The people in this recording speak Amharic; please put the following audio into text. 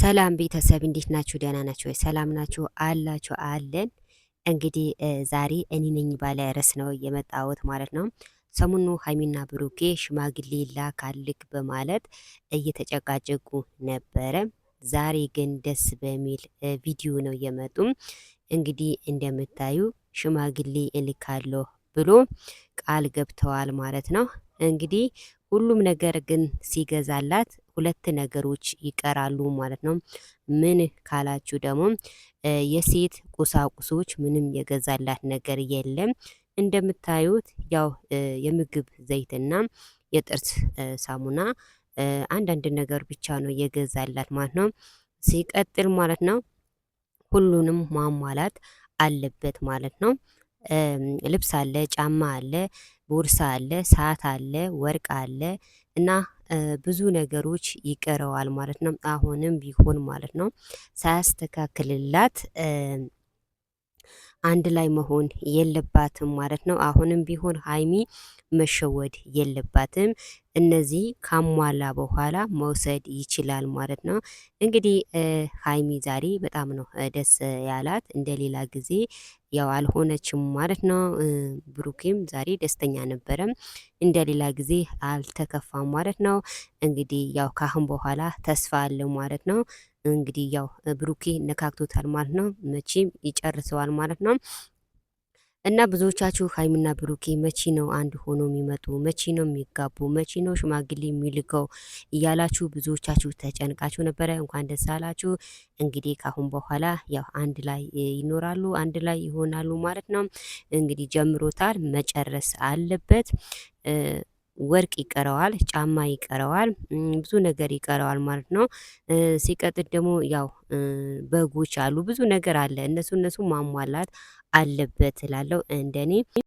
ሰላም ቤተሰብ እንዴት ናችሁ? ደህና ናችሁ ወይ? ሰላም ናችሁ አላችሁ? አለን። እንግዲህ ዛሬ እኔ ነኝ ባለ ርዕስ ነው የመጣሁት ማለት ነው። ሰሞኑ ሀይሚና ብሩኬ ሽማግሌ ላካልክ በማለት እየተጨቃጨቁ ነበረ። ዛሬ ግን ደስ በሚል ቪዲዮ ነው የመጡም። እንግዲህ እንደምታዩ ሽማግሌ እልካለሁ ብሎ ቃል ገብተዋል ማለት ነው። እንግዲህ ሁሉም ነገር ግን ሲገዛላት ሁለት ነገሮች ይቀራሉ ማለት ነው። ምን ካላችሁ ደግሞ የሴት ቁሳቁሶች ምንም የገዛላት ነገር የለም። እንደምታዩት ያው የምግብ ዘይትና የጥርስ ሳሙና አንዳንድ ነገር ብቻ ነው የገዛላት ማለት ነው። ሲቀጥል ማለት ነው ሁሉንም ማሟላት አለበት ማለት ነው። ልብስ አለ፣ ጫማ አለ፣ ቦርሳ አለ፣ ሰዓት አለ፣ ወርቅ አለ እና ብዙ ነገሮች ይቀረዋል ማለት ነው። አሁንም ቢሆን ማለት ነው ሳያስተካክልላት አንድ ላይ መሆን የለባትም ማለት ነው። አሁንም ቢሆን ሀይሚ መሸወድ የለባትም። እነዚህ ካሟላ በኋላ መውሰድ ይችላል ማለት ነው። እንግዲህ ሀይሚ ዛሬ በጣም ነው ደስ ያላት። እንደ ሌላ ጊዜ ያው አልሆነችም ማለት ነው። ብሩኬም ዛሬ ደስተኛ ነበረም፣ እንደ ሌላ ጊዜ አልተከፋም ማለት ነው። እንግዲህ ያው ካሁን በኋላ ተስፋ አለ ማለት ነው። እንግዲህ ያው ብሩኬ ነካክቶታል ማለት ነው። መቼም ይጨርሰዋል ማለት ነው። እና ብዙዎቻችሁ ሀይሚና ብሩኬ መቼ ነው አንድ ሆኖ የሚመጡ? መቼ ነው የሚጋቡ? መቼ ነው ሽማግሌ የሚልከው? እያላችሁ ብዙዎቻችሁ ተጨንቃችሁ ነበረ። እንኳን ደስ አላችሁ። እንግዲህ ካሁን በኋላ ያው አንድ ላይ ይኖራሉ፣ አንድ ላይ ይሆናሉ ማለት ነው። እንግዲህ ጀምሮታል፣ መጨረስ አለበት። ወርቅ ይቀረዋል፣ ጫማ ይቀረዋል፣ ብዙ ነገር ይቀረዋል ማለት ነው። ሲቀጥል ደግሞ ያው በጎች አሉ፣ ብዙ ነገር አለ። እነሱ ማሟላት አለበት እላለሁ እንደኔ።